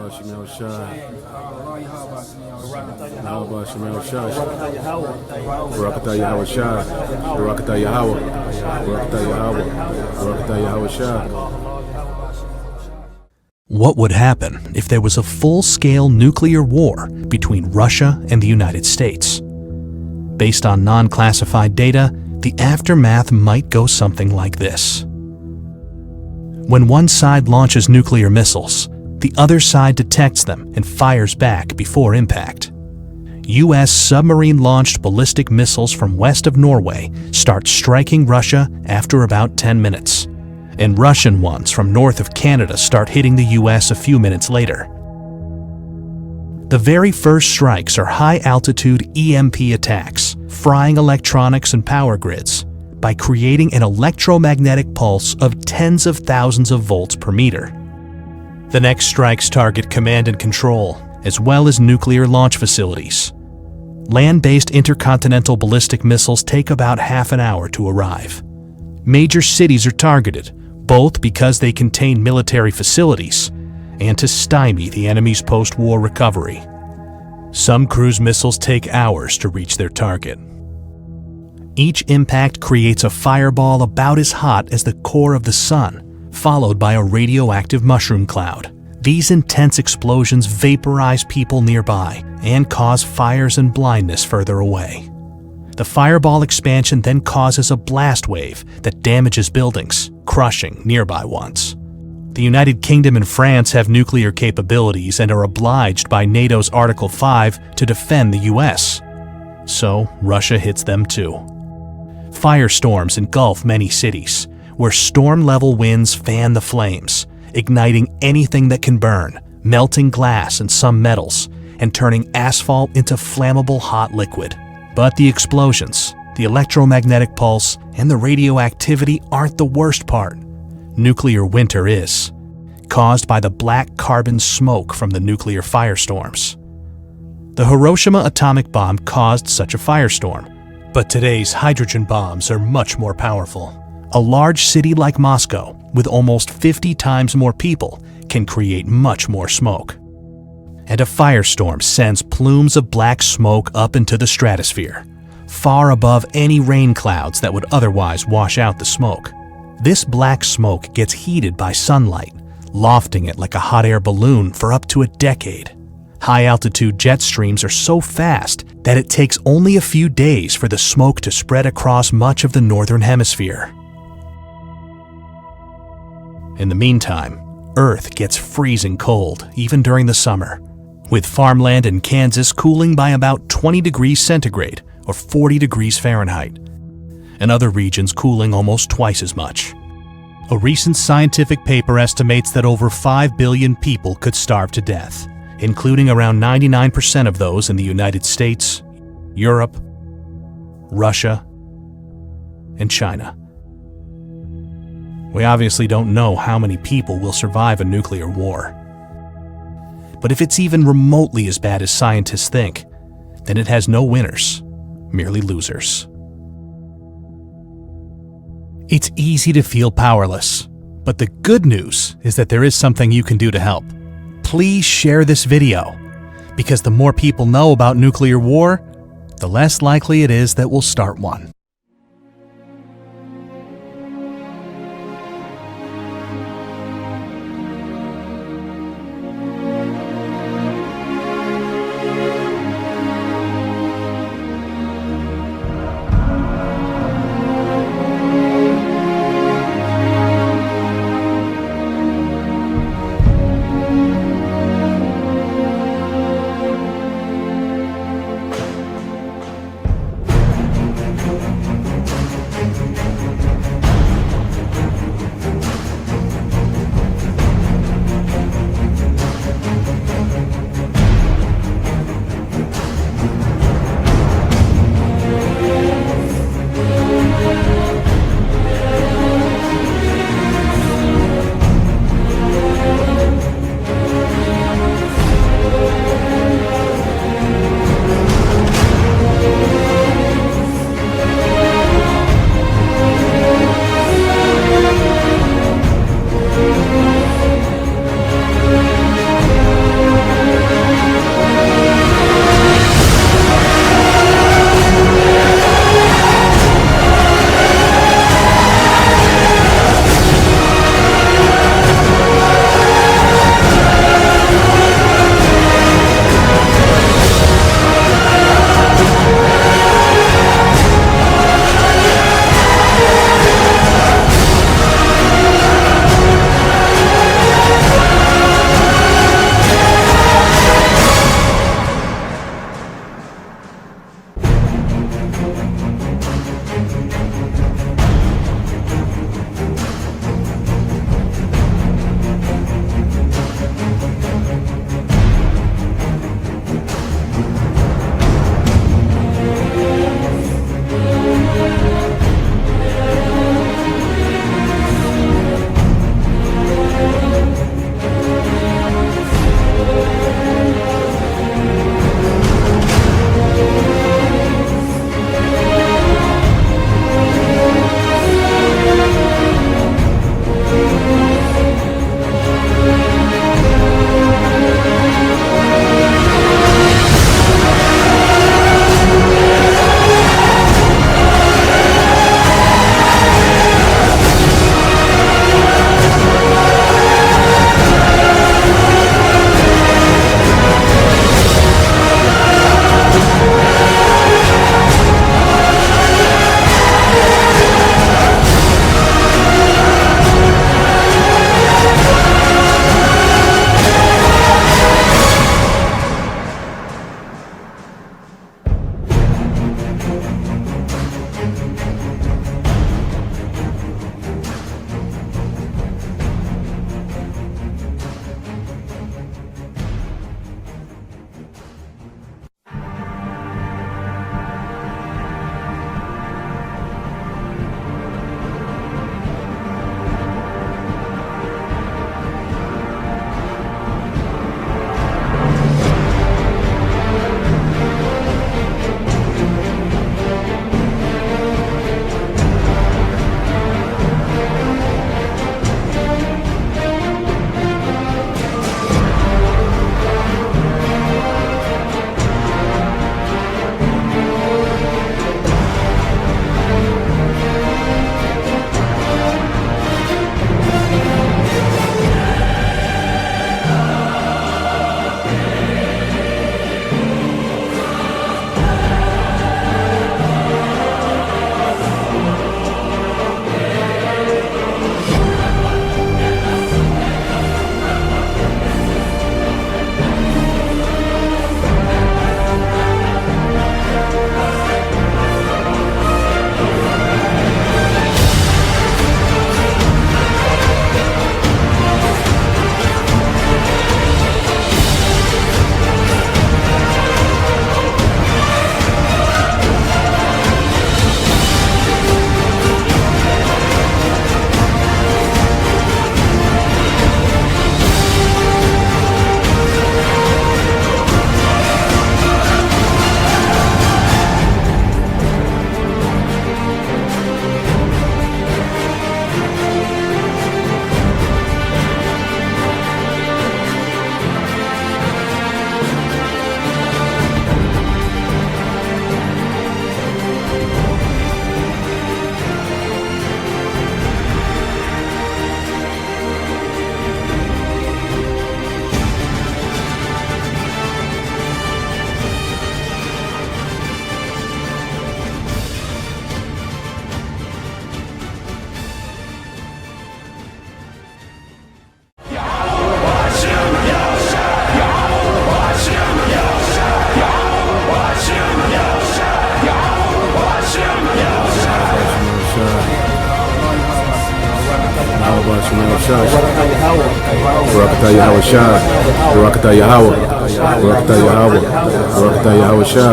YAHAWASHI Barakatah YAHAWASHI Barakatah Yahawah Barakatah Yahawah Barakatah Yahawashi. What would happen if there was a full-scale nuclear war between Russia and the United States? Based on non-classified data, the aftermath might go something like this. When one side launches nuclear missiles, the other side detects them and fires back before impact. U.S. submarine-launched ballistic missiles from west of Norway start striking Russia after about 10 minutes, and Russian ones from north of Canada start hitting the U.S. a few minutes later. The very first strikes are high-altitude EMP attacks, frying electronics and power grids by creating an electromagnetic pulse of tens of thousands of volts per meter. The next strikes target command and control, as well as nuclear launch facilities. Land-based intercontinental ballistic missiles take about half an hour to arrive. Major cities are targeted, both because they contain military facilities and to stymie the enemy's post-war recovery. Some cruise missiles take hours to reach their target. Each impact creates a fireball about as hot as the core of the sun, followed by a radioactive mushroom cloud. These intense explosions vaporize people nearby and cause fires and blindness further away. The fireball expansion then causes a blast wave that damages buildings, crushing nearby ones. The United Kingdom and France have nuclear capabilities and are obliged by NATO's Article 5 to defend the US. So Russia hits them too. Firestorms engulf many cities, where storm-level winds fan the flames, igniting anything that can burn, melting glass and some metals, and turning asphalt into flammable hot liquid. But the explosions, the electromagnetic pulse, and the radioactivity aren't the worst part. Nuclear winter is, caused by the black carbon smoke from the nuclear firestorms. The Hiroshima atomic bomb caused such a firestorm, but today's hydrogen bombs are much more powerful. A large city like Moscow, with almost 50 times more people, can create much more smoke. And a firestorm sends plumes of black smoke up into the stratosphere, far above any rain clouds that would otherwise wash out the smoke. This black smoke gets heated by sunlight, lofting it like a hot air balloon for up to a decade. High-altitude jet streams are so fast that it takes only a few days for the smoke to spread across much of the northern hemisphere. In the meantime, Earth gets freezing cold, even during the summer, with farmland in Kansas cooling by about 20 degrees centigrade or 40 degrees Fahrenheit, and other regions cooling almost twice as much. A recent scientific paper estimates that over 5 billion people could starve to death, including around 99% of those in the United States, Europe, Russia, and China. We obviously don't know how many people will survive a nuclear war. But if it's even remotely as bad as scientists think, then it has no winners, merely losers. It's easy to feel powerless, but the good news is that there is something you can do to help. Please share this video, because the more people know about nuclear war, the less likely it is that we'll start one. Barakatah YAHAWASHI, Barakatah YAHAWAH, Barakatah YAHAWAH, Barakatah YAHAWASHI.